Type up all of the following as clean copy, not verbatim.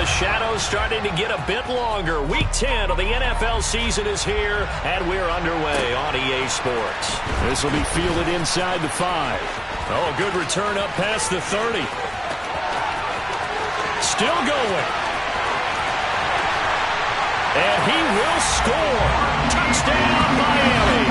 the shadows starting to get a bit longer. Week 10 of the NFL season is here, and we're underway on EA Sports. This will be fielded inside the 5. Oh, a good return up past the 30. Still going. And he will score. Touchdown, Miami.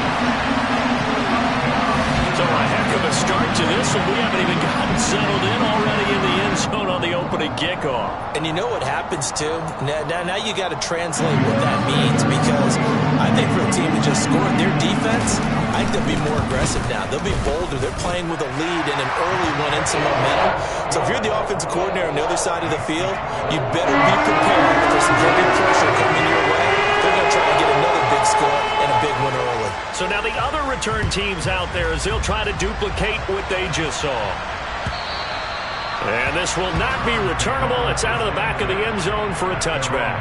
So a heck of a start to this one. We haven't even gotten settled in already in the end zone on the opening kickoff. And you know what happens, too? Now you got to translate what that means, because I think for a team that just scored, their defense, I think they'll be more aggressive now. They'll be bolder. They're playing with a lead and an early one and some momentum. So if you're the offensive coordinator on the other side of the field, you better be prepared for some heavy pressure coming your way. They're going to try to get another big score and a big one early. So now the other return teams out there, as they'll try to duplicate what they just saw. And this will not be returnable. It's out of the back of the end zone for a touchback.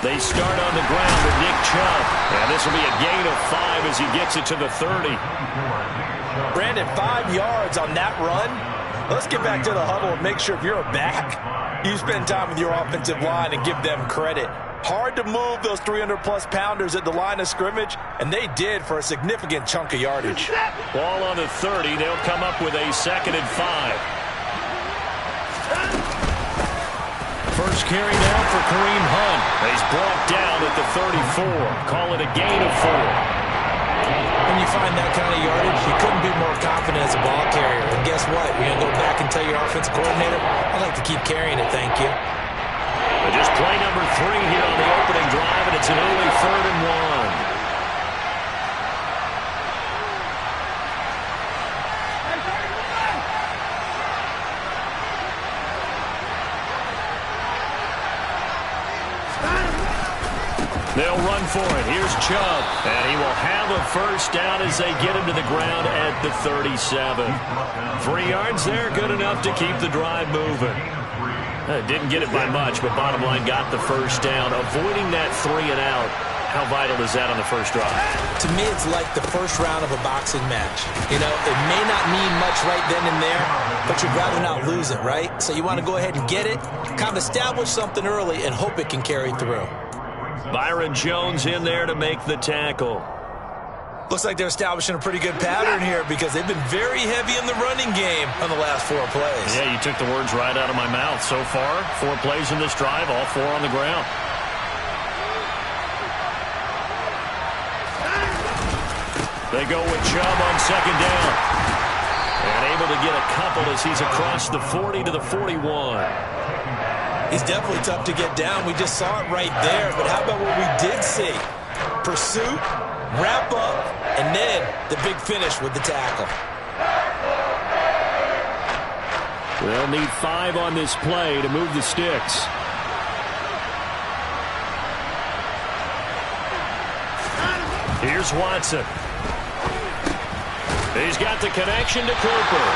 They start on the ground with Nick Chubb. And this will be a gain of 5 as he gets it to the 30. Brandon, 5 yards on that run. Let's get back to the huddle and make sure if you're a back, you spend time with your offensive line and give them credit. Hard to move those 300-plus pounders at the line of scrimmage, and they did for a significant chunk of yardage. Ball on the 30. They'll come up with a 2nd and 5. First carry now for Kareem Hunt. He's brought down at the 34. Call it a gain of 4. When you find that kind of yardage, you couldn't be more confident as a ball carrier. And guess what? You're going to go back and tell your offensive coordinator, I'd like to keep carrying it, thank you. But just play number 3 here on the opening drive, and it's an early 3rd and 1. They'll run for it. Here's Chubb. And he will have a first down as they get him to the ground at the 37. 3 yards there, good enough to keep the drive moving. Didn't get it by much, but bottom line got the first down. Avoiding that 3 and out. How vital is that on the first drive? To me, it's like the first round of a boxing match. You know, it may not mean much right then and there, but you'd rather not lose it, right? So you want to go ahead and get it, kind of establish something early, and hope it can carry through. Byron Jones in there to make the tackle. Looks like they're establishing a pretty good pattern here, because they've been very heavy in the running game on the last 4 plays. Yeah, you took the words right out of my mouth. So far, 4 plays in this drive, all 4 on the ground. They go with Chubb on 2nd down. And able to get a couple as he's across the 40 to the 41. He's definitely tough to get down. We just saw it right there. But how about what we did see? Pursuit, wrap up, and then the big finish with the tackle. They'll need 5 on this play to move the sticks. Here's Watson. He's got the connection to Cooper.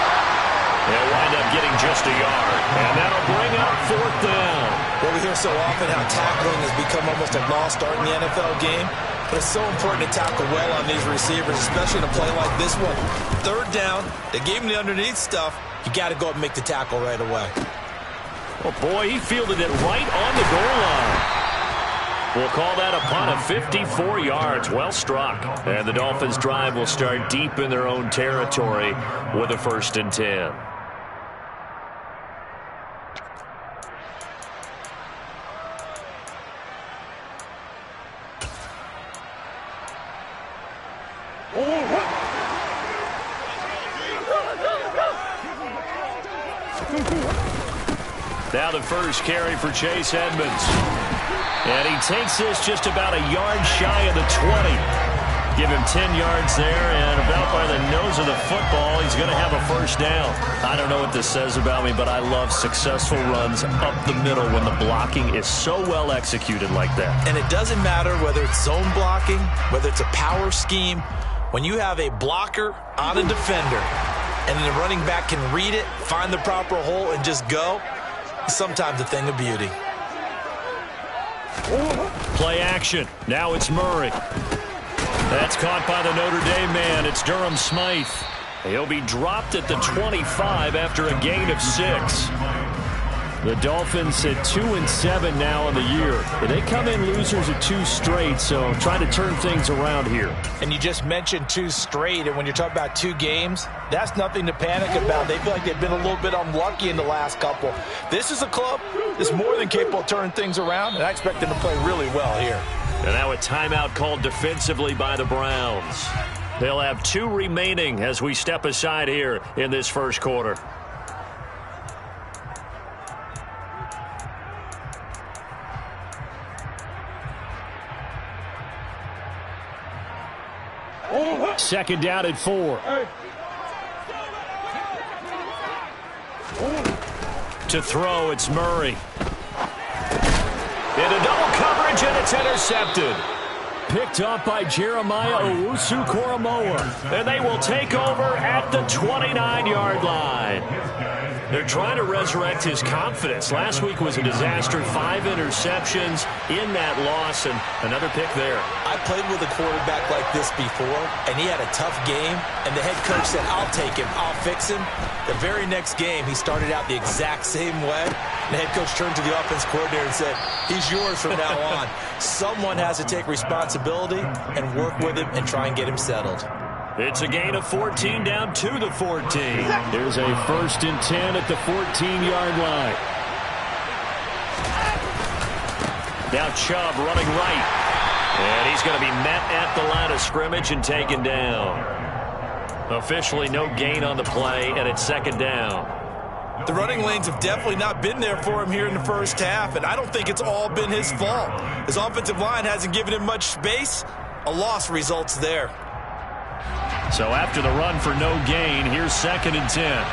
They'll wind up getting just a yard. And that'll bring up 4th down. Well, we hear so often how tackling has become almost a lost art in the NFL game. But it's so important to tackle well on these receivers, especially in a play like this one. 3rd down, they gave him the underneath stuff. You got to go up and make the tackle right away. Oh, boy, he fielded it right on the goal line. We'll call that a punt of 54 yards. Well struck. And the Dolphins' drive will start deep in their own territory with a 1st and 10. Now the first carry for Chase Edmonds. And he takes this just about a yard shy of the 20. Give him 10 yards there, and about by the nose of the football, he's going to have a first down. I don't know what this says about me, but I love successful runs up the middle when the blocking is so well executed like that. And it doesn't matter whether it's zone blocking, whether it's a power scheme. When you have a blocker on a defender, and the running back can read it, find the proper hole, and just go, sometimes a thing of beauty. Play action. Now it's Murray. That's caught by the Notre Dame man. It's Durham Smythe. He'll be dropped at the 25 after a gain of 6. The Dolphins at 2-7 now on the year. But they come in losers at 2 straight, so trying to turn things around here. And you just mentioned 2 straight, and when you're talking about 2 games, that's nothing to panic about. They feel like they've been a little bit unlucky in the last couple. This is a club that's more than capable of turning things around, and I expect them to play really well here. And now a timeout called defensively by the Browns. They'll have 2 remaining as we step aside here in this first quarter. Second down at 4. To throw, it's Murray. Into double coverage, and it's intercepted. Picked up by Jeremiah Owusu-Koramoah. And they will take over at the 29-yard line. They're trying to resurrect his confidence. Last week was a disaster. 5 interceptions in that loss, and another pick there. I played with a quarterback like this before, and he had a tough game, and the head coach said, I'll take him, I'll fix him. The very next game, he started out the exact same way. The head coach turned to the offense coordinator and said, he's yours from now on. Someone has to take responsibility and work with him and try and get him settled. It's a gain of 14 down to the 14. There's a 1st and 10 at the 14-yard line. Now Chubb running right. And he's going to be met at the line of scrimmage and taken down. Officially no gain on the play, and it's 2nd down. The running lanes have definitely not been there for him here in the first half, and I don't think it's all been his fault. His offensive line hasn't given him much space. A loss results there. So after the run for no gain, here's 2nd and 10.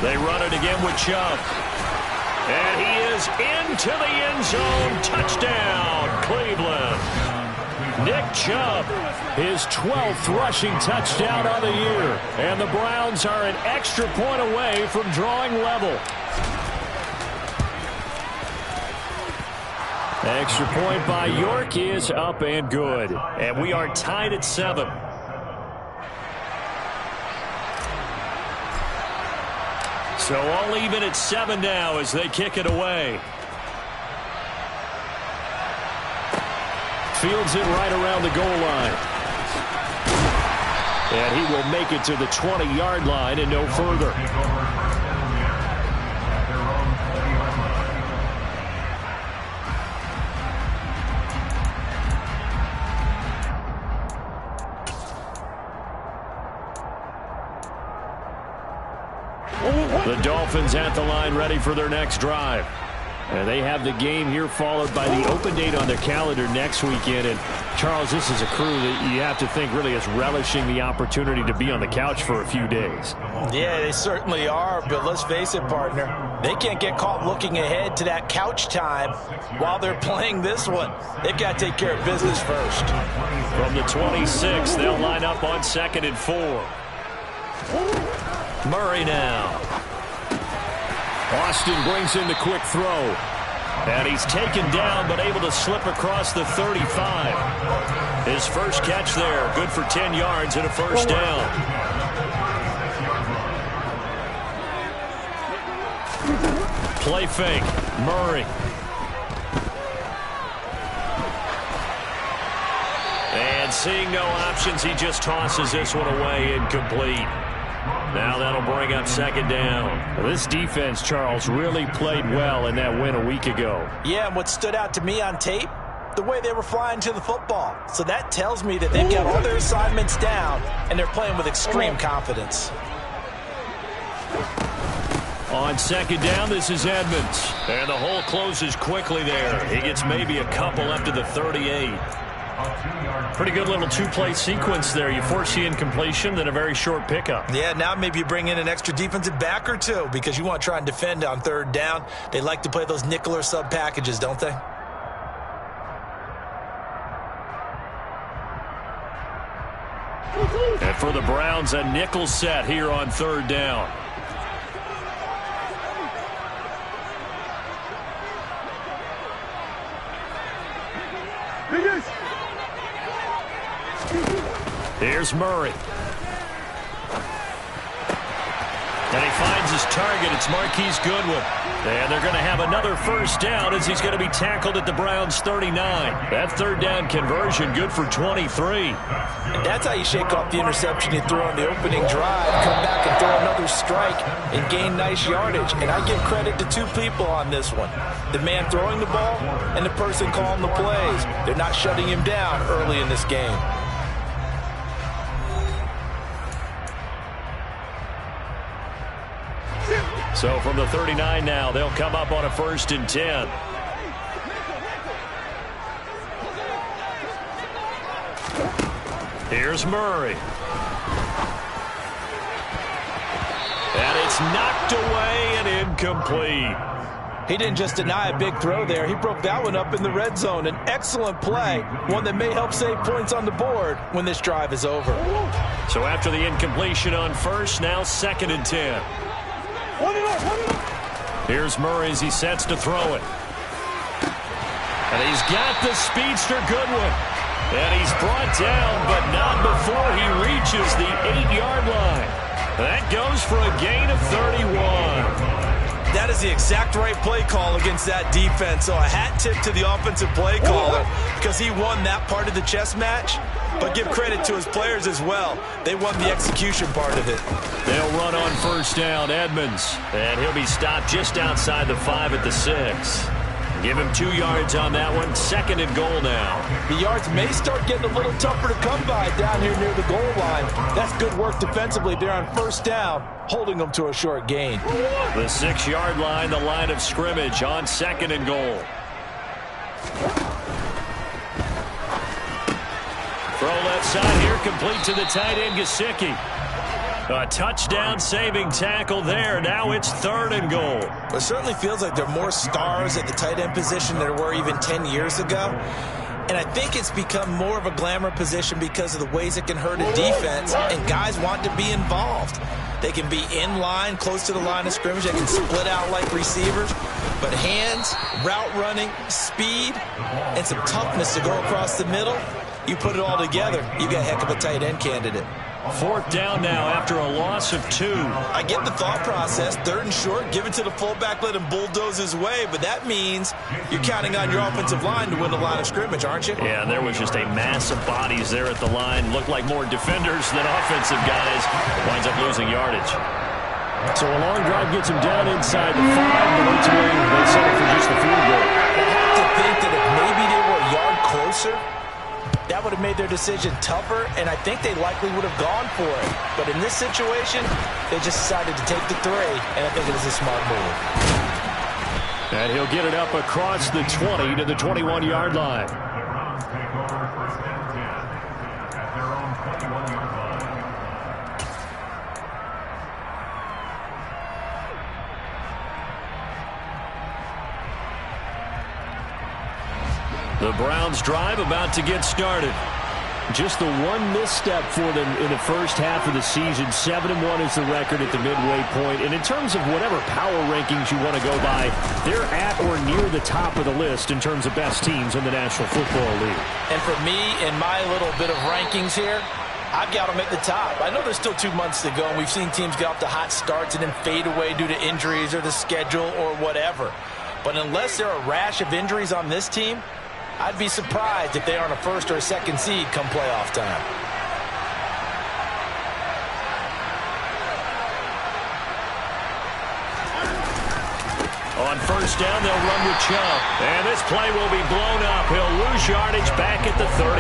They run it again with Chubb. And he is into the end zone. Touchdown, Cleveland. Nick Chubb, his 12th rushing touchdown of the year. And the Browns are an extra point away from drawing level. Extra point by York is up and good. And we are tied at 7. So all even at 7 now as they kick it away. Fields it right around the goal line. And he will make it to the 20-yard line and no further. The Dolphins at the line ready for their next drive. And they have the game here followed by the open date on their calendar next weekend. And, Charles, this is a crew that you have to think really is relishing the opportunity to be on the couch for a few days. Yeah, they certainly are. But let's face it, partner, they can't get caught looking ahead to that couch time while they're playing this one. They've got to take care of business first. From the 26, they'll line up on 2nd and 4. Murray now. Austin brings in the quick throw. And he's taken down but able to slip across the 35. His first catch there, good for 10 yards and a first down. Play fake, Murray. And seeing no options, he just tosses this one away, incomplete. Now that'll bring up 2nd down. This defense, Charles, really played well in that win a week ago. Yeah, and what stood out to me on tape, the way they were flying to the football. So that tells me that they've got all their assignments down, and they're playing with extreme confidence. On 2nd down, this is Edmonds. And the hole closes quickly there. He gets maybe a couple up to the 38. Pretty good little 2-play sequence there. You force the incompletion, then a very short pickup. Yeah, now maybe you bring in an extra defensive back or two because you want to try and defend on 3rd down. They like to play those nickel or sub packages, don't they? And for the Browns, a nickel set here on third down. Here's Murray. And he finds his target. It's Marquise Goodwin. And they're going to have another first down as he's going to be tackled at the Browns' 39. That third down conversion good for 23. And that's how you shake off the interception you threw on the opening drive, come back and throw another strike and gain nice yardage. And I give credit to two people on this one. The man throwing the ball and the person calling the plays. They're not shutting him down early in this game. So from the 39 now, they'll come up on a 1st and 10. Here's Murray. And it's knocked away and incomplete. He didn't just deny a big throw there. He broke that one up in the red zone. An excellent play, one that may help save points on the board when this drive is over. So after the incompletion on 1st, now 2nd and 10. Here's Murray as he sets to throw it. And he's got the speedster Goodwin. And he's brought down, but not before he reaches the 8-yard line. That goes for a gain of 31. That is the exact right play call against that defense. So a hat tip to the offensive play caller because he won that part of the chess match. But give credit to his players as well. They won the execution part of it. They'll run on 1st down, Edmonds. And he'll be stopped just outside the 5 at the 6. Give him 2 yards on that one. 2nd and goal now. The yards may start getting a little tougher to come by down here near the goal line. That's good work defensively there on 1st down, holding them to a short gain. The 6-yard line, the line of scrimmage on 2nd and goal. Throw left side here, complete to the tight end, Gesicki. A touchdown-saving tackle there. Now it's 3rd and goal. It certainly feels like there are more stars at the tight end position than there were even 10 years ago. And I think it's become more of a glamour position because of the ways it can hurt a defense, and guys want to be involved. They can be in line, close to the line of scrimmage. They can split out like receivers. But hands, route running, speed, and some toughness to go across the middle, you put it all together, you got a heck of a tight end candidate. 4th down now after a loss of 2. I get the thought process. 3rd and short, give it to the fullback, let him bulldoze his way. But that means you're counting on your offensive line to win the line of scrimmage, aren't you? Yeah, and there was just a mass of bodies there at the line. Looked like more defenders than offensive guys. Winds up losing yardage. So a long drive gets him down inside the 5, but ultimately they settle for just the field goal. I have to think that if maybe they were a yard closer, that would have made their decision tougher, and I think they likely would have gone for it. But in this situation, they just decided to take the 3, and I think it was a smart move. And he'll get it up across the 20 to the 21-yard line. The Browns drive about to get started. Just the one misstep for them in the first half of the season. 7-1 is the record at the midway point. And in terms of whatever power rankings you want to go by, they're at or near the top of the list in terms of best teams in the National Football League. And for me, in my little bit of rankings here, I've got them at the top. I know there's still 2 months to go, and we've seen teams get off to hot starts and then fade away due to injuries or the schedule or whatever. But unless there are a rash of injuries on this team, I'd be surprised if they aren't a 1st or a 2nd seed come playoff time. On 1st down, they'll run with Chubb. And this play will be blown up. He'll lose yardage back at the 38.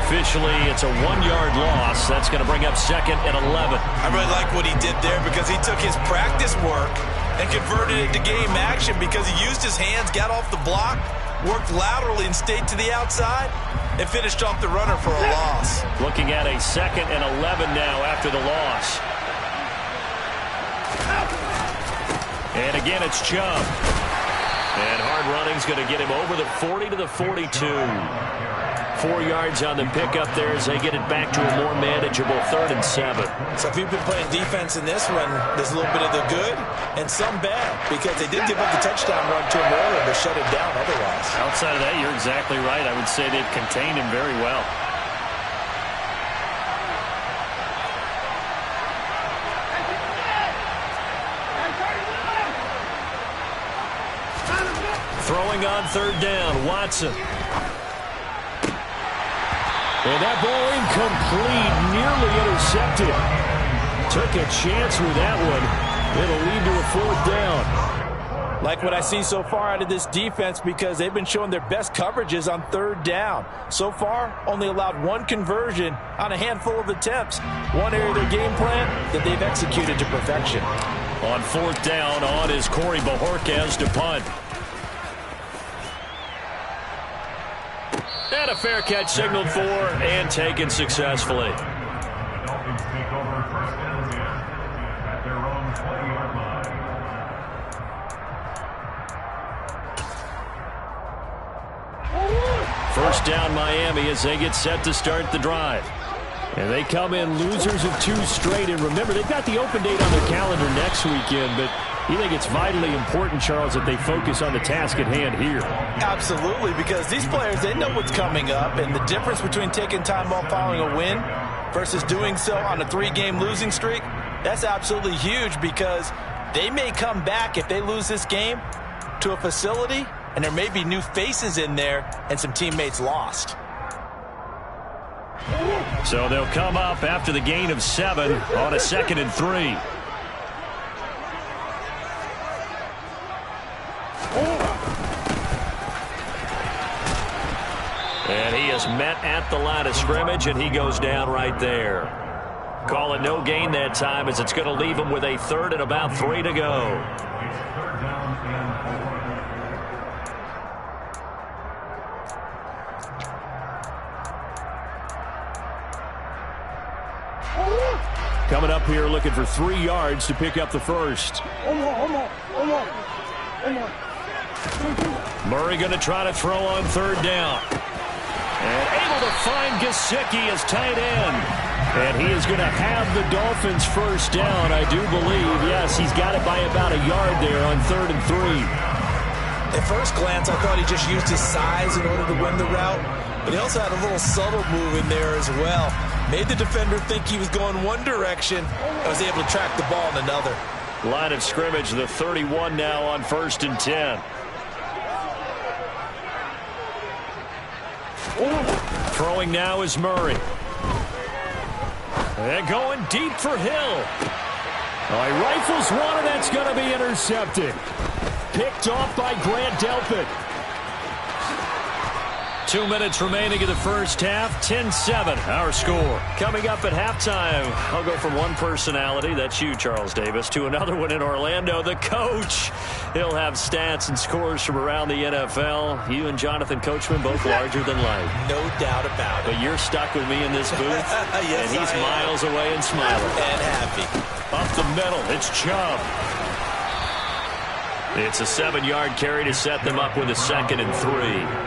Officially, it's a 1-yard loss. That's going to bring up 2nd and 11. I really like what he did there because he took his practice work and converted it to game action because he used his hands, got off the block, worked laterally and stayed to the outside, and finished off the runner for a loss. Looking at a 2nd and 11 now after the loss. And again, it's Chubb. And hard running is going to get him over the 40 to the 42. 4 yards on the pickup there as they get it back to a more manageable 3rd and 7. So if you've been playing defense in this one, there's a little bit of the good and some bad, because they did give up the touchdown run to him earlier, but shut it down otherwise. Outside of that, you're exactly right. I would say they've contained him very well. Throwing on 3rd down, Watson. And that ball incomplete, nearly intercepted. Took a chance with that one. It'll lead to a 4th down. Like what I see so far out of this defense, because they've been showing their best coverages on 3rd down. So far, only allowed 1 conversion on a handful of attempts. One area of their game plan that they've executed to perfection. On 4th down, on is Corey Bojorquez to punt. And a fair catch signaled for and taken successfully. Dolphins take over 1st and 10 at their own 20-yard line. First down Miami as they get set to start the drive. And they come in losers of 2 straight. And remember, they've got the open date on their calendar next weekend, but you think it's vitally important, Charles, that they focus on the task at hand here? Absolutely, because these players, they know what's coming up, and the difference between taking time off following a win versus doing so on a 3-game losing streak, that's absolutely huge, because they may come back if they lose this game to a facility, and there may be new faces in there and some teammates lost. So they'll come up after the gain of 7 on a 2nd and 3. And he is met at the line of scrimmage, and he goes down right there. Call it no gain that time, as it's going to leave him with a 3rd and about 3 to go. Coming up here looking for 3 yards to pick up the first. Murray going to try to throw on 3rd down. And able to find Gesicki as tight end. And he is going to have the Dolphins first down, I do believe. Yes, he's got it by about a yard there on 3rd and 3. At first glance, I thought he just used his size in order to win the route, but he also had a little subtle move in there as well. Made the defender think he was going one direction and was able to track the ball in another. Line of scrimmage, the 31 now on 1st and 10. Throwing now is Murray. And going deep for Hill. He rifles one, and that's going to be intercepted. Picked off by Grant Delphin. 2 minutes remaining in the first half. 10-7, our score. Coming up at halftime, I'll go from one personality, that's you, Charles Davis, to another one in Orlando, the coach. He'll have stats and scores from around the NFL. You and Jonathan Coachman, both larger than life. No doubt about it. But you're stuck with me in this booth, yes, and he's miles away and smiling. And happy. Up the middle, it's Chubb. It's a 7-yard carry to set them up with a 2nd and 3.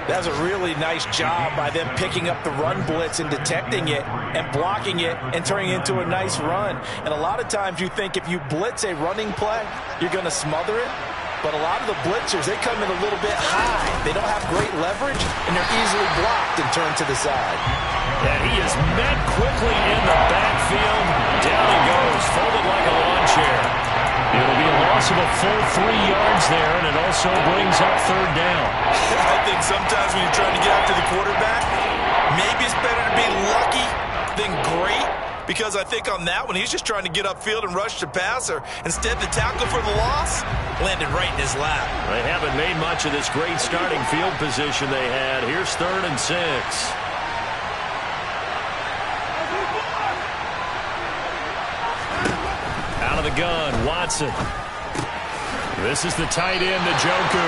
That was a really nice job by them picking up the run blitz and detecting it and blocking it and turning it into a nice run. And a lot of times you think if you blitz a running play, you're going to smother it. But a lot of the blitzers, they come in a little bit high. They don't have great leverage, and they're easily blocked and turned to the side. And he is met quickly in the backfield. Down he goes, folded like a lawn chair. It'll be a loss of a full 3 yards there, and it also brings up 3rd down. I think sometimes when you're trying to get after the quarterback, maybe it's better to be lucky than great, because I think on that one, he's just trying to get upfield and rush the passer. Instead, the tackle for the loss landed right in his lap. They haven't made much of this great starting field position they had. Here's 3rd and 6. Out of the gun, Watson. This is the tight end, Njoku.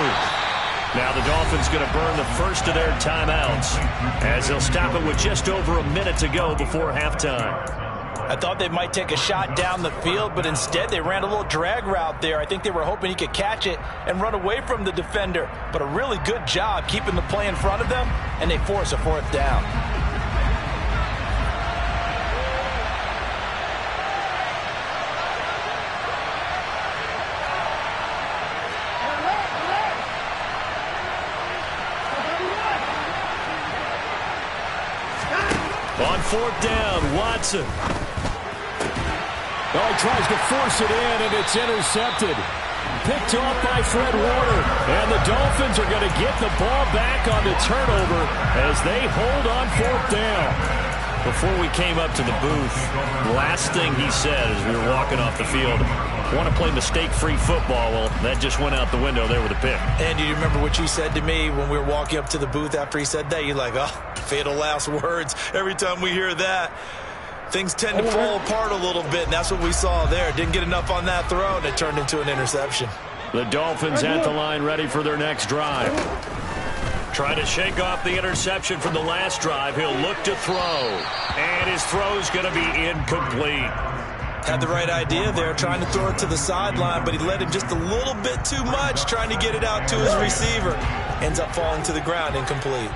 Now the Dolphins going to burn the first of their timeouts as they'll stop it with just over a minute to go before halftime. I thought they might take a shot down the field, but instead they ran a little drag route there. I think they were hoping he could catch it and run away from the defender. But a really good job keeping the play in front of them, and they force a 4th down. On 4th down, Watson. Oh, he tries to force it in, and it's intercepted. Picked off by Fred Warner. And the Dolphins are going to get the ball back on the turnover as they hold on 4th down. Before we came up to the booth, last thing he said as we were walking off the field, want to play mistake-free football. Well, that just went out the window there with a pick. And do you remember what you said to me when we were walking up to the booth after he said that? You're like, oh, fatal last words. Every time we hear that, things tend to fall apart a little bit, and that's what we saw there. Didn't get enough on that throw, and it turned into an interception. The Dolphins at the line ready for their next drive. Trying to shake off the interception from the last drive. He'll look to throw. And his throw's going to be incomplete. Had the right idea there, trying to throw it to the sideline, but he let him just a little bit too much, trying to get it out to his receiver. Ends up falling to the ground, incomplete.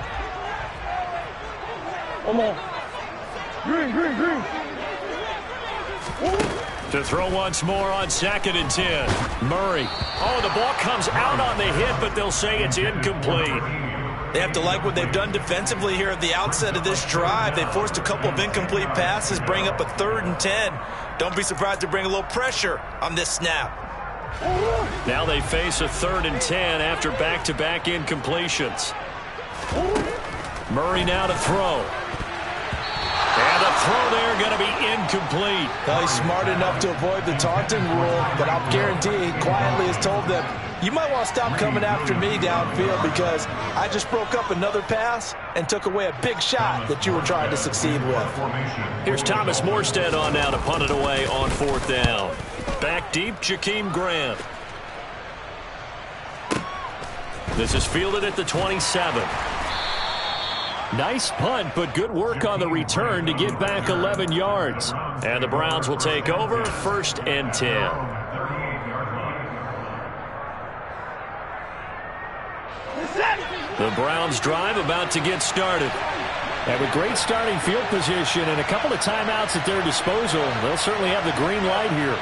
Come on. Green. To throw once more on 2nd and 10. Murray. Oh, the ball comes out on the hit, but they'll say it's incomplete. They have to like what they've done defensively here at the outset of this drive. They forced a couple of incomplete passes, bring up a 3rd and 10. Don't be surprised to bring a little pressure on this snap. Now they face a 3rd and 10 after back-to-back incompletions. Murray now to throw. And the throw there going to be incomplete. Well, he's smart enough to avoid the taunting rule, but I'll guarantee he quietly has told them, you might want to stop coming after me downfield because I just broke up another pass and took away a big shot that you were trying to succeed with. Here's Thomas Morstead on now to punt it away on 4th down. Back deep, Jakeem Grant. This is fielded at the 27. Nice punt, but good work on the return to get back 11 yards. And the Browns will take over 1st and 10. The Browns drive about to get started. And with great starting field position and a couple of timeouts at their disposal, they'll certainly have the green light here.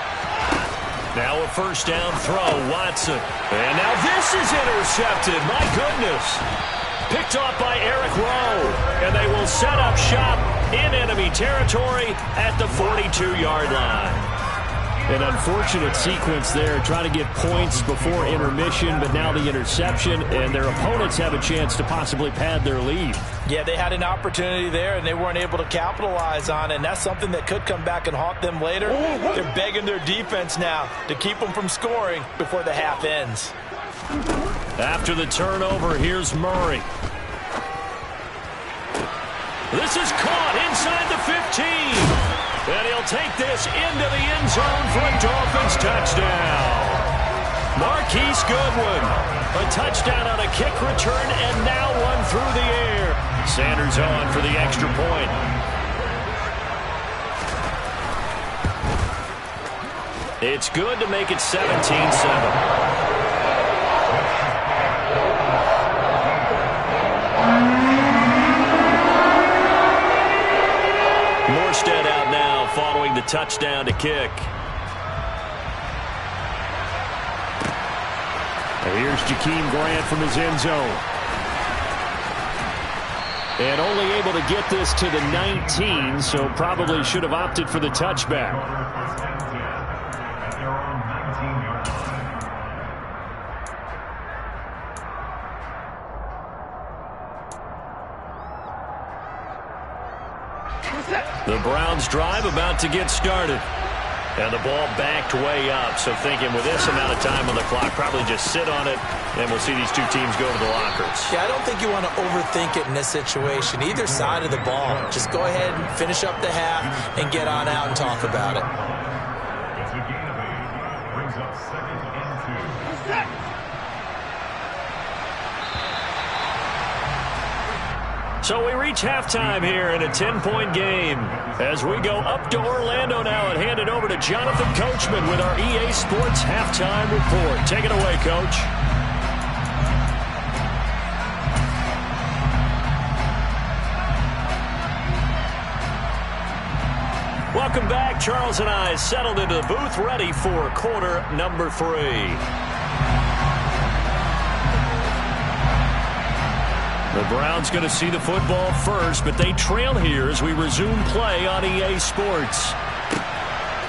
Now a 1st down throw, Watson. And now this is intercepted. My goodness. Picked off by Eric Rowe. And they will set up shop in enemy territory at the 42-yard line. An unfortunate sequence there, trying to get points before intermission, but now the interception, and their opponents have a chance to possibly pad their lead. Yeah, they had an opportunity there, and they weren't able to capitalize on it, and that's something that could come back and haunt them later. They're begging their defense now to keep them from scoring before the half ends. After the turnover, here's Murray. This is caught inside the 15. And he'll take this into the end zone for a Dolphins touchdown. Marquise Goodwin, a touchdown on a kick return, and now one through the air. Sanders on for the extra point. It's good to make it 17-7. Morstead out now following the touchdown to kick. And here's Jakeem Grant from his end zone. And only able to get this to the 19, so probably should have opted for the touchback. The Browns drive about to get started. And the ball backed way up. So thinking with this amount of time on the clock, probably just sit on it, and we'll see these two teams go to the lockers. Yeah, I don't think you want to overthink it in this situation. Either side of the ball. Just go ahead and finish up the half and get on out and talk about it. It's a gain of 8. Brings up 2nd and 2. So we reach halftime here in a 10-point game. As we go up to Orlando now and hand it over to Jonathan Coachman with our EA Sports Halftime Report. Take it away, Coach. Welcome back. Charles and I settled into the booth, ready for quarter number 3. The Browns going to see the football first, but they trail here as we resume play on EA Sports.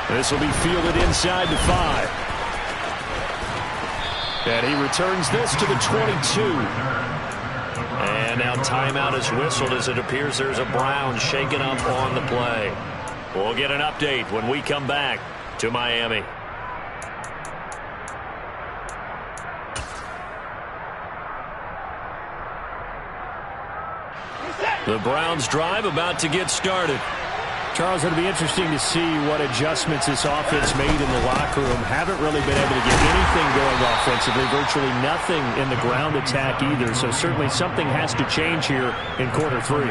This will be fielded inside the 5. And he returns this to the 22. And now timeout is whistled as it appears there's a Brown shaken up on the play. We'll get an update when we come back to Miami. The Browns drive about to get started. Charles, it'll be interesting to see what adjustments this offense made in the locker room. Haven't really been able to get anything going offensively, virtually nothing in the ground attack either. So certainly something has to change here in quarter 3.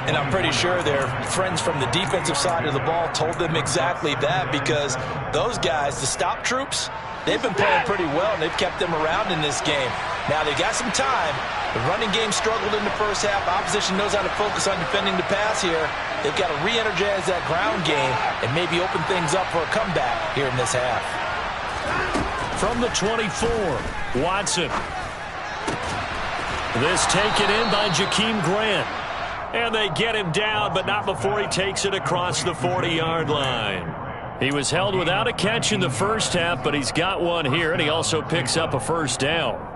And I'm pretty sure their friends from the defensive side of the ball told them exactly that, because those guys, the stop troops, they've been playing pretty well, and they've kept them around in this game. Now, they've got some time. The running game struggled in the first half. Opposition knows how to focus on defending the pass here. They've got to re-energize that ground game and maybe open things up for a comeback here in this half. From the 24, Watson. This taken in by Jakeem Grant. And they get him down, but not before he takes it across the 40-yard line. He was held without a catch in the first half, but he's got one here, and he also picks up a first down.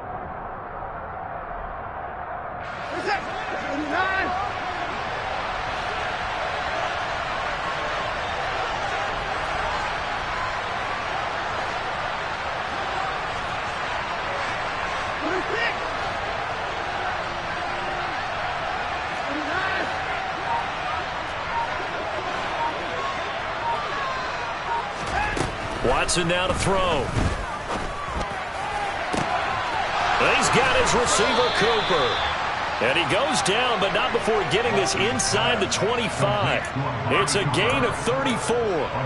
Watson now to throw. He's got his receiver, Cooper. And he goes down, but not before getting this inside the 25. It's a gain of 34.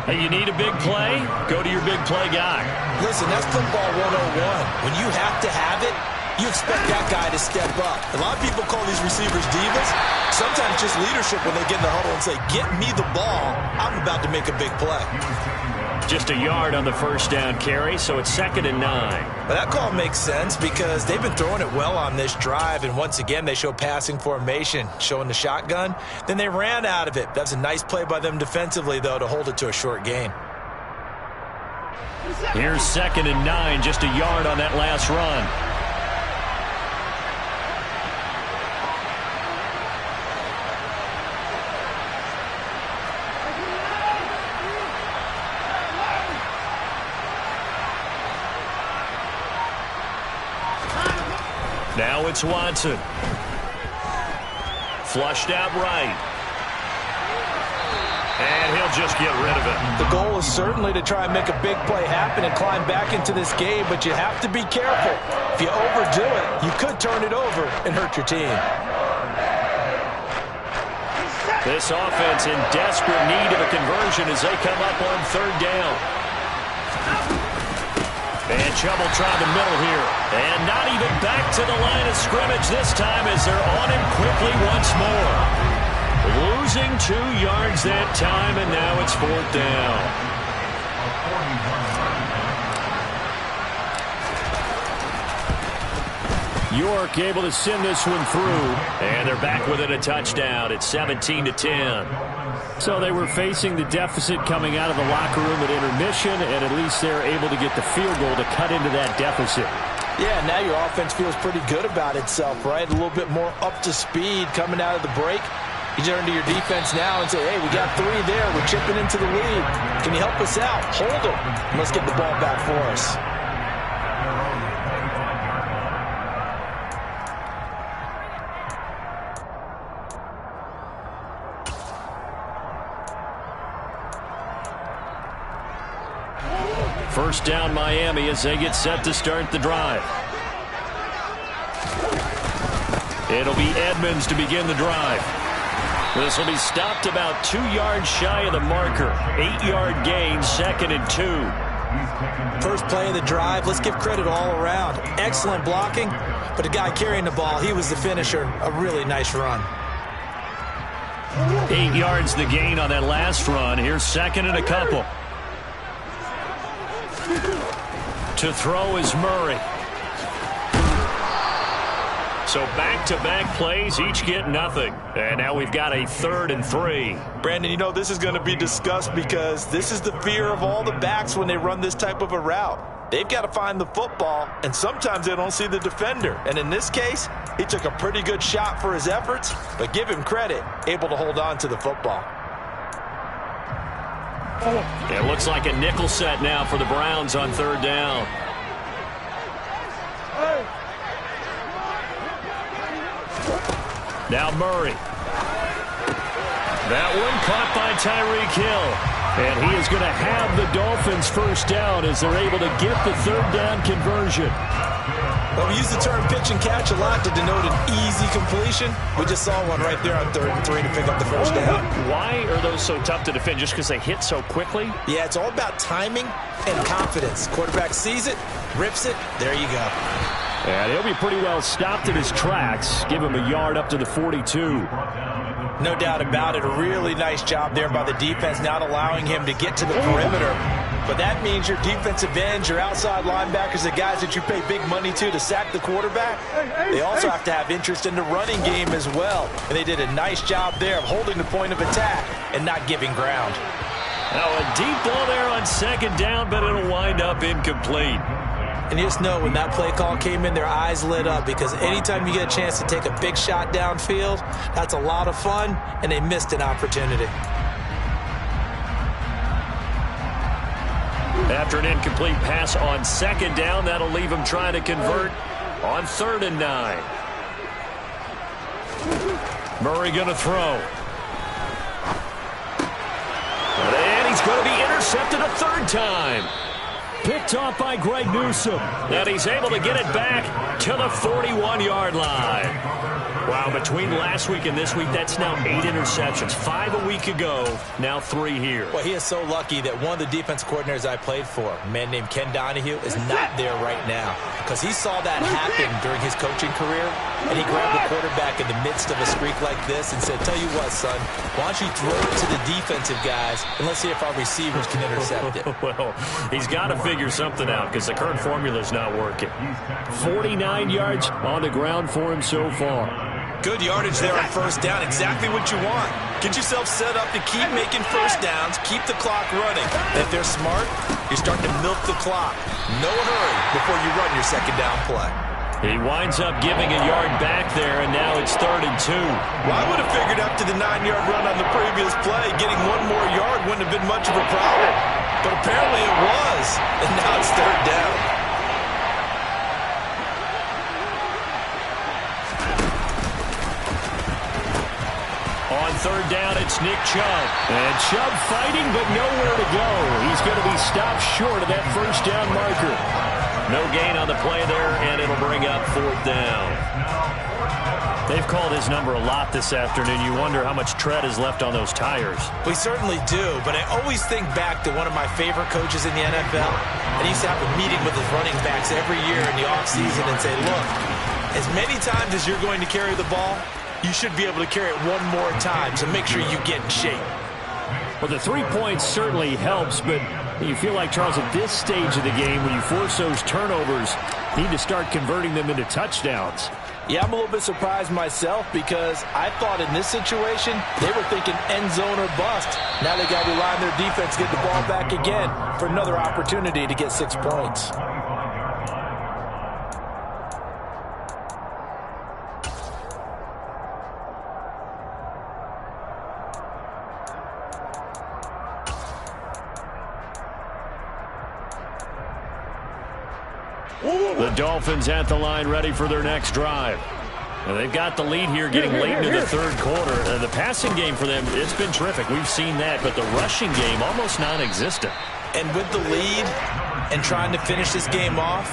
Hey, you need a big play? Go to your big play guy. Listen, that's football 101. When you have to have it, you expect that guy to step up. A lot of people call these receivers divas. Sometimes just leadership when they get in the huddle and say, get me the ball. I'm about to make a big play. Just a yard on the first down carry, so it's 2nd and 9. But that call makes sense because they've been throwing it well on this drive, and once again they show passing formation, showing the shotgun. Then they ran out of it. That's a nice play by them defensively, though, to hold it to a short gain. Here's 2nd and 9, just a yard on that last run. Now it's Watson. Flushed out right. And he'll just get rid of it. The goal is certainly to try and make a big play happen and climb back into this game, but you have to be careful. If you overdo it, you could turn it over and hurt your team. This offense in desperate need of a conversion as they come up on 3rd down. And trouble trying the middle here. And not even back to the line of scrimmage this time as they're on him quickly once more. Losing 2 yards that time, and now it's 4th down. York able to send this one through. And they're back within a touchdown. It's 17-10. So they were facing the deficit coming out of the locker room at intermission, and at least they're able to get the field goal to cut into that deficit. Yeah, now your offense feels pretty good about itself, right? A little bit more up to speed coming out of the break. You turn to your defense now and say, hey, we got 3 there. We're chipping into the lead. Can you help us out? Hold them. And let's get the ball back for us. First down Miami as they get set to start the drive. It'll be Edmonds to begin the drive. This will be stopped about 2 yards shy of the marker. 8-yard gain, 2nd and 2. First play of the drive, let's give credit all around. Excellent blocking, but the guy carrying the ball, he was the finisher. A really nice run. 8 yards the gain on that last run. Here's 2nd and a couple. To throw is Murray. So back-to-back plays, each get nothing. And now we've got a 3rd and 3. Brandon, you know this is going to be discussed because this is the fear of all the backs when they run this type of a route. They've got to find the football, and sometimes they don't see the defender. And in this case, he took a pretty good shot for his efforts, but give him credit, able to hold on to the football. It looks like a nickel set now for the Browns on 3rd down. Now Murray. That one caught by Tyreek Hill. And he is going to have the Dolphins first down as they're able to get the 3rd down conversion. Well, we use the term pitch and catch a lot to denote an easy completion. We just saw one right there on 3rd and 3 to pick up the first down. Why are those so tough to defend? Just because they hit so quickly? Yeah, it's all about timing and confidence. Quarterback sees it, rips it, there you go. And he'll be pretty well stopped in his tracks. Give him a yard up to the 42. No doubt about it. A really nice job there by the defense, not allowing him to get to the perimeter. But that means your defensive ends, your outside linebackers, the guys that you pay big money to sack the quarterback, they also have to have interest in the running game as well. And they did a nice job there of holding the point of attack and not giving ground. Now a deep ball there on 2nd down, but it'll wind up incomplete. And you just know when that play call came in, their eyes lit up because anytime you get a chance to take a big shot downfield, that's a lot of fun, and they missed an opportunity. After an incomplete pass on 2nd down, that'll leave them trying to convert on 3rd and 9. Murray going to throw. And he's going to be intercepted a 3rd time. Picked off by Greg Newsome. And he's able to get it back to the 41-yard line. Wow, between last week and this week, that's now 8 interceptions. 5 a week ago, now 3 here. Well, he is so lucky that one of the defense coordinators I played for, a man named Ken Donahue, is not there right now because he saw that happen during his coaching career, and he grabbed the quarterback in the midst of a streak like this and said, tell you what, son, why don't you throw it to the defensive guys, and let's see if our receivers can intercept it. Well, he's got to figure something out because the current formula is not working. 49 yards on the ground for him so far. Good yardage there on 1st down. Exactly what you want. Get yourself set up to keep making 1st downs, keep the clock running. And if they're smart, you're starting to milk the clock. No hurry before you run your 2nd down play. He winds up giving a yard back there, and now it's 3rd and 2. Well, I would have figured up to the 9-yard run on the previous play. Getting one more yard wouldn't have been much of a problem. But apparently it was. And now it's 3rd down. On 3rd down, it's Nick Chubb. And Chubb fighting, but nowhere to go. He's going to be stopped short of that 1st down marker. No gain on the play there, and it'll bring up 4th down. They've called his number a lot this afternoon. You wonder how much tread is left on those tires. We certainly do, but I always think back to one of my favorite coaches in the NFL. And he used to have a meeting with his running backs every year in the offseason and say, look, as many times as you're going to carry the ball, you should be able to carry it one more time, so make sure you get in shape. Well, the 3 points certainly helps, but you feel like, Charles, at this stage of the game, when you force those turnovers, you need to start converting them into touchdowns. Yeah, I'm a little bit surprised myself because I thought in this situation, they were thinking end zone or bust. Now they got to rely on their defense, get the ball back again for another opportunity to get 6 points. The Dolphins at the line ready for their next drive. And they've got the lead here getting late into the 3rd quarter. The passing game for them, it's been terrific. We've seen that, but the rushing game almost non-existent. And with the lead, and trying to finish this game off,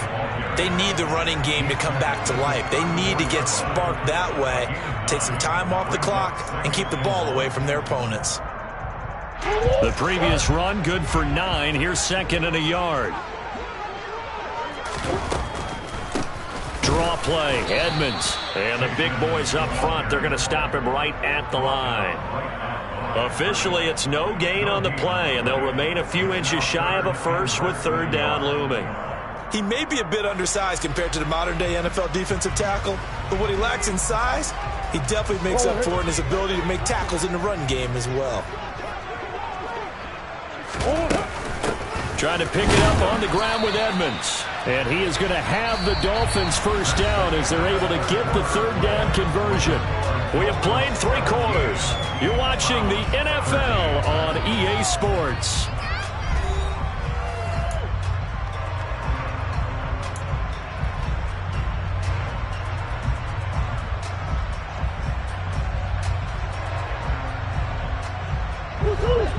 they need the running game to come back to life. They need to get sparked that way, take some time off the clock, and keep the ball away from their opponents. The previous run, good for 9. Here's second and a yard. Draw play, Edmonds. And the big boys up front, they're going to stop him right at the line. Officially, it's no gain on the play, and they'll remain a few inches shy of a first with third down looming. He may be a bit undersized compared to the modern-day NFL defensive tackle, but what he lacks in size, he definitely makes up for in his ability to make tackles in the run game as well. Trying to pick it up on the ground with Edmonds. And he is going to have the Dolphins first down as they're able to get the third down conversion. We have played 3 quarters. You're watching the NFL on EA Sports.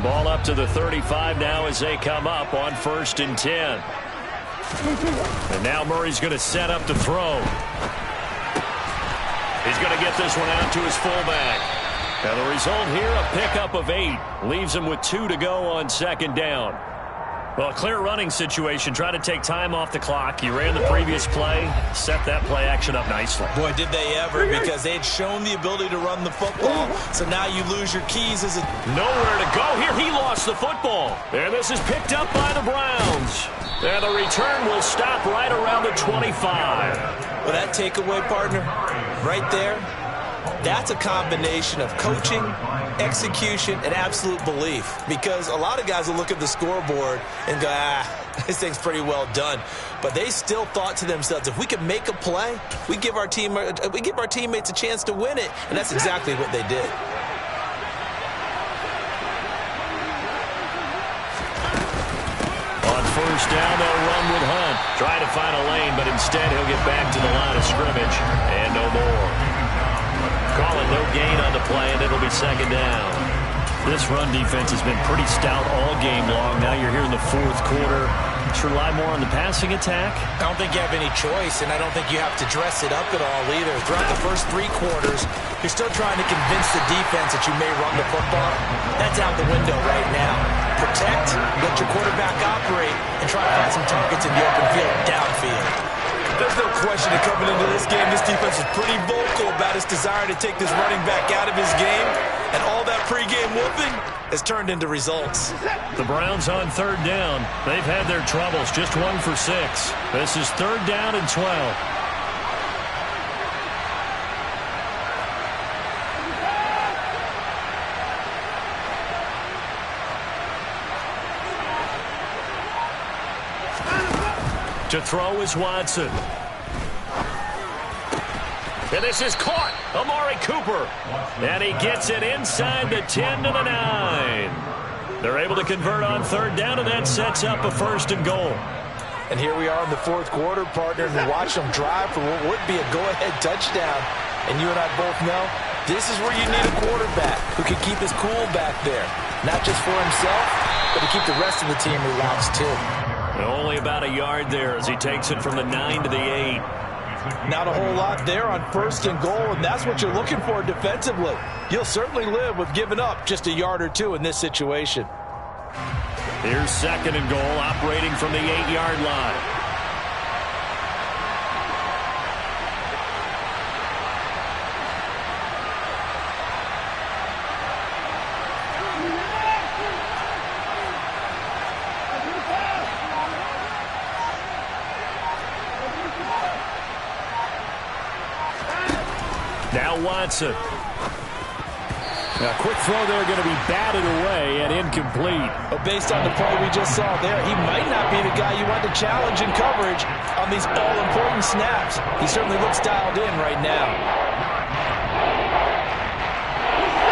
Ball up to the 35 now as they come up on 1st and 10. And now Murray's going to set up to throw. He's going to get this one out to his fullback. And the result here, a pickup of 8. Leaves him with 2 to go on 2nd down. Well, a clear running situation. Try to take time off the clock. You ran the previous play. Set that play action up nicely. Boy, did they ever, because they had shown the ability to run the football. So now you lose your keys as a... Nowhere to go here. He lost the football. And this is picked up by the Browns. And the return will stop right around the 25. Well, that takeaway, partner, right there, that's a combination of coaching, execution, and absolute belief. Because a lot of guys will look at the scoreboard and go, this thing's pretty well done. But they still thought to themselves, if we can make a play, we give our teammates a chance to win it. And that's exactly what they did. On 1st down, they'll run with Hunt. Try to find a lane, but instead he'll get back to the line of scrimmage. And no more. Call it no gain on the play, and it'll be 2nd down. This run defense has been pretty stout all game long. Now you're here in the 4th quarter. Should rely more on the passing attack? I don't think you have any choice, and I don't think you have to dress it up at all either. Throughout the first 3 quarters, you're still trying to convince the defense that you may run the football. That's out the window right now. Protect, let your quarterback operate, and try to find some targets in the open field, downfield. There's no question that coming into this game, this defense is pretty vocal about its desire to take this running back out of his game, and all that pregame whooping has turned into results. The Browns on 3rd down. They've had their troubles, just 1 for 6. This is 3rd down and 12. To throw is Watson. And this is caught. Amari Cooper. And he gets it inside the 10 to the 9. They're able to convert on 3rd down, and that sets up a 1st and goal. And here we are in the 4th quarter, partner, and watch them drive for what would be a go-ahead touchdown. And you and I both know this is where you need a quarterback who can keep his cool back there. Not just for himself, but to keep the rest of the team relaxed too. Only about a yard there as he takes it from the 9 to the 8. Not a whole lot there on 1st and goal, and that's what you're looking for defensively. You'll certainly live with giving up just a yard or 2 in this situation. Here's 2nd and goal, operating from the 8-yard line. Now Watson. A quick throw there, going to be batted away and incomplete. But based on the play we just saw there, he might not be the guy you want to challenge in coverage on these all-important snaps. He certainly looks dialed in right now.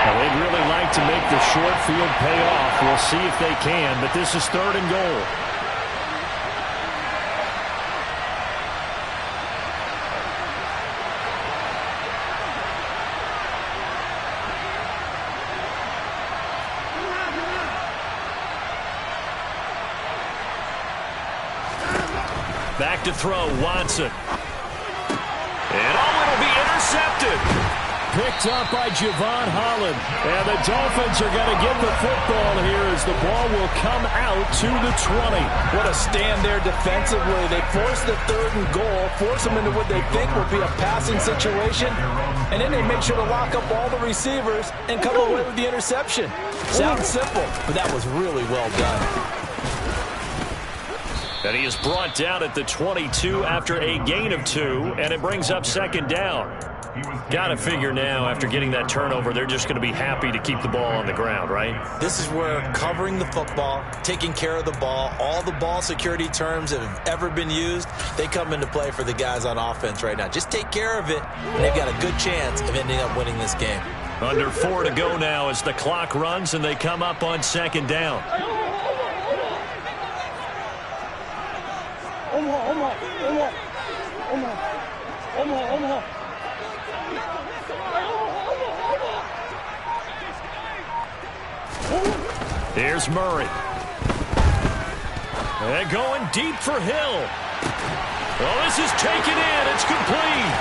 Well, they'd really like to make the short field pay off. We'll see if they can, but this is 3rd and goal. Back to throw, Watson. And it'll be intercepted. Picked up by Javon Holland. And the Dolphins are going to get the football here as the ball will come out to the 20. What a stand there defensively. They force the 3rd and goal, force them into what they think will be a passing situation, and then they make sure to lock up all the receivers and come away with the interception. Sounds simple, but that was really well done. And he is brought down at the 22 after a gain of 2, and it brings up 2nd down. Got to figure now, after getting that turnover, they're just going to be happy to keep the ball on the ground, right? This is where covering the football, taking care of the ball, all the ball security terms that have ever been used, they come into play for the guys on offense right now. Just take care of it, and they've got a good chance of ending up winning this game. Under 4 to go now as the clock runs, and they come up on 2nd down. Here's Murray. And going deep for Hill. Oh, this is taken in. It's complete.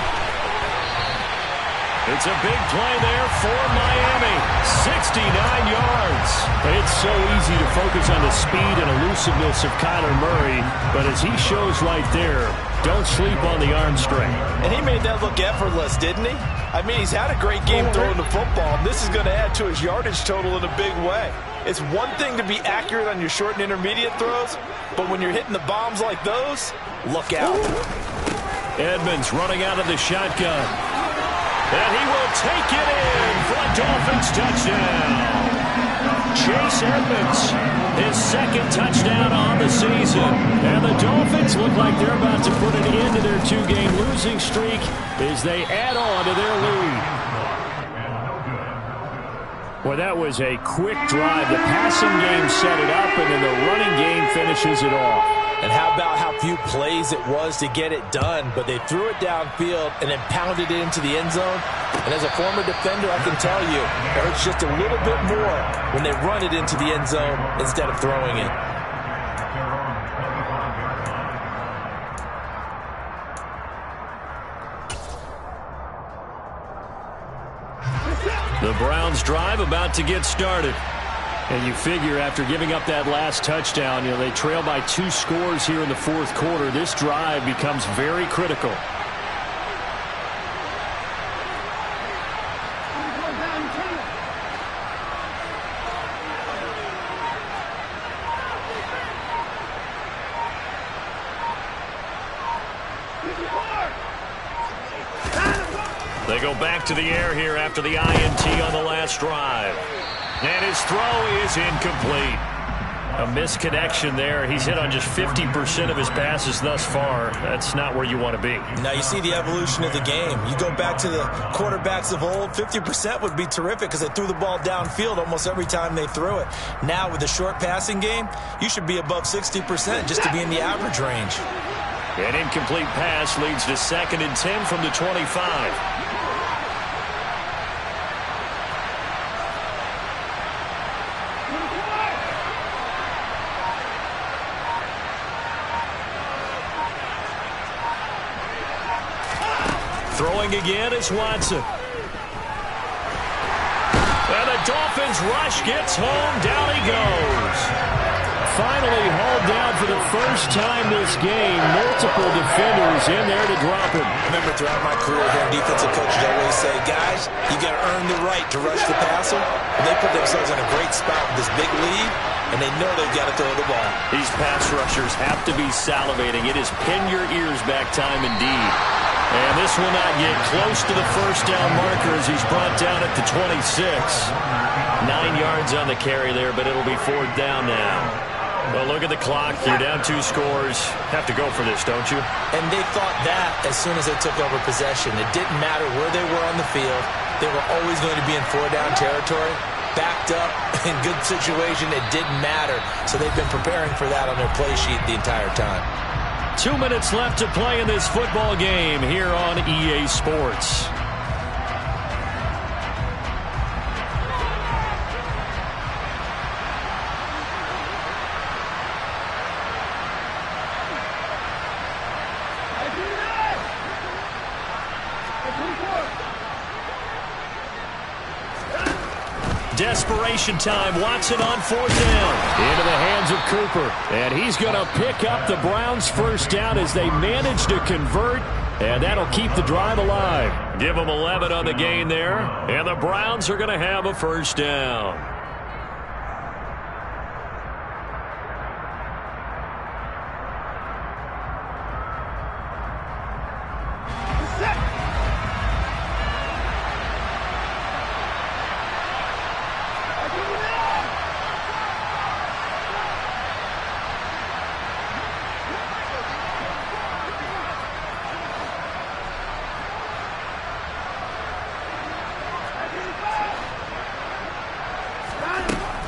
It's a big play there for Miami. 69 yards. It's so easy to focus on the speed and elusiveness of Kyler Murray, but as he shows right there, don't sleep on the arm strength. And he made that look effortless, didn't he? I mean, he's had a great game throwing the football, and this is going to add to his yardage total in a big way. It's one thing to be accurate on your short and intermediate throws, but when you're hitting the bombs like those, look out. Edmonds running out of the shotgun. And he will take it in for a Dolphins touchdown. Chase Edmonds, his 2nd touchdown on the season. And the Dolphins look like they're about to put an end to their 2-game losing streak as they add on to their lead. Well, that was a quick drive. The passing game set it up, and then the running game finishes it off. And how about how few plays it was to get it done, but they threw it downfield and then pounded it into the end zone. And as a former defender, I can tell you, it hurts just a little bit more when they run it into the end zone instead of throwing it. The Browns drive about to get started. And you figure after giving up that last touchdown, they trail by 2 scores here in the 4th quarter. This drive becomes very critical. They go back to the air here after the INT on the last drive. And his throw is incomplete. A misconnection there. He's hit on just 50% of his passes thus far. That's not where you want to be. Now you see the evolution of the game. You go back to the quarterbacks of old, 50% would be terrific because they threw the ball downfield almost every time they threw it. Now with the short passing game, you should be above 60% just to be in the average range. An incomplete pass leads to 2nd and 10 from the 25. Throwing again is Watson. And the Dolphins rush gets home. Down he goes. Finally hauled down for the first time this game. Multiple defenders in there to drop him. I remember throughout my career here, defensive coaches always say, guys, you got to earn the right to rush the passer. And they put themselves in a great spot with this big lead, and they know they've got to throw the ball. These pass rushers have to be salivating. It is pin your ears back time indeed. And this will not get close to the first down marker as he's brought down at the 26. 9 yards on the carry there, but it'll be 4th down now. Well, look at the clock. You're down 2 scores. Have to go for this, don't you? And they thought that as soon as they took over possession. It didn't matter where they were on the field. They were always going to be in 4-down territory. Backed up, in good situation, it didn't matter. So they've been preparing for that on their play sheet the entire time. 2 minutes left to play in this football game here on EA Sports. desperation time. Watson on 4th down. Into the hands of Cooper. And he's going to pick up the Browns' first down as they manage to convert. And that'll keep the drive alive. Give them 11 on the gain there. And the Browns are going to have a first down.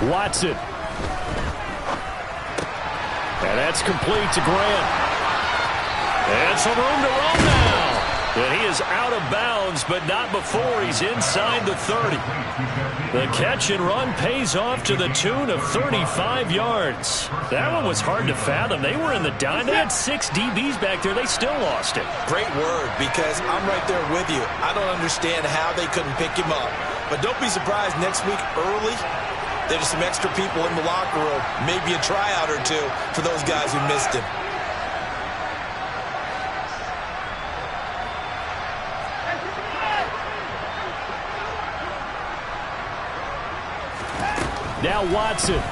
Watson. And that's complete to Grant. And some room to roam now. And he is out of bounds, but not before he's inside the 30. The catch and run pays off to the tune of 35 yards. That one was hard to fathom. They were in the dime. They had 6 DBs back there. They still lost it. Great word, because I'm right there with you. I don't understand how they couldn't pick him up. But don't be surprised next week early, there's some extra people in the locker room, maybe a tryout or two for those guys who missed him. Now Watson.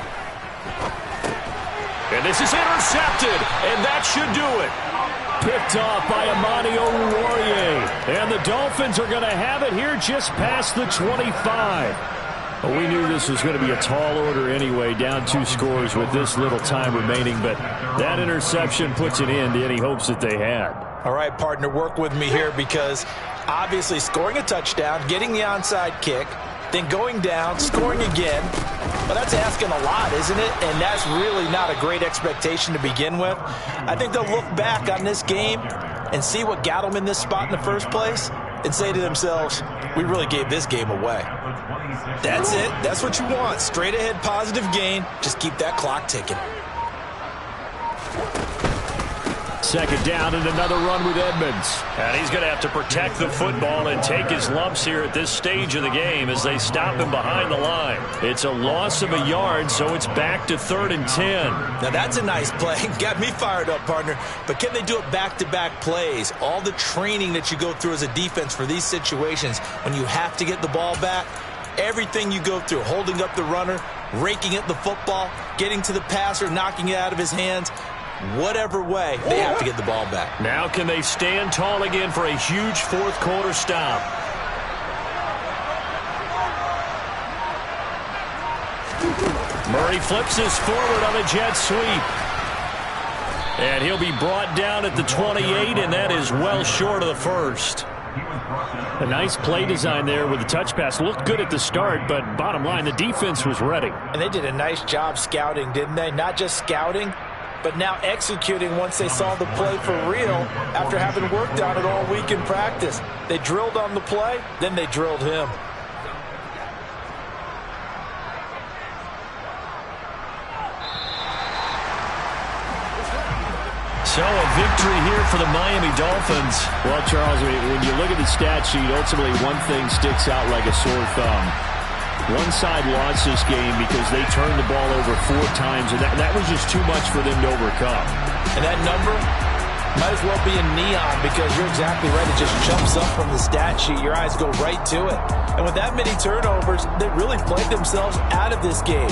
And this is intercepted, and that should do it. Picked off by Amani Oruwariye. And the Dolphins are going to have it here just past the 25. Well, we knew this was going to be a tall order anyway, down 2 scores with this little time remaining, but that interception puts an end to any hopes that they had. All right, partner, work with me here, because obviously scoring a touchdown, getting the onside kick, then going down, scoring again. Well, that's asking a lot, isn't it? And that's really not a great expectation to begin with. I think they'll look back on this game and see what got them in this spot in the first place and say to themselves, we really gave this game away. That's it. That's what you want. Straight ahead positive gain. Just keep that clock ticking. Second down and another run with Edmonds. And he's going to have to protect the football and take his lumps here at this stage of the game as they stop him behind the line. It's a loss of a yard, so it's back to 3rd and 10. Now that's a nice play. Got me fired up, partner. But can they do it back-to-back plays? All the training that you go through as a defense for these situations, when you have to get the ball back, everything you go through, holding up the runner, raking at the football, getting to the passer, knocking it out of his hands, whatever way, they have to get the ball back. Now can they stand tall again for a huge 4th quarter stop? Murray flips this forward on a jet sweep. And he'll be brought down at the 28, and that is well short of the first. A nice play design there with the touch pass. Looked good at the start, but bottom line, the defense was ready. And they did a nice job scouting, didn't they? Not just scouting, but now executing once they saw the play for real after having worked on it all week in practice. They drilled on the play, then they drilled him. So a victory here for the Miami Dolphins. Well, Charles, when you look at the stat sheet, ultimately one thing sticks out like a sore thumb. One side lost this game because they turned the ball over 4 times, and that was just too much for them to overcome. And that number might as well be in neon, because you're exactly right. It just jumps up from the stat sheet. Your eyes go right to it. And with that many turnovers, they really played themselves out of this game.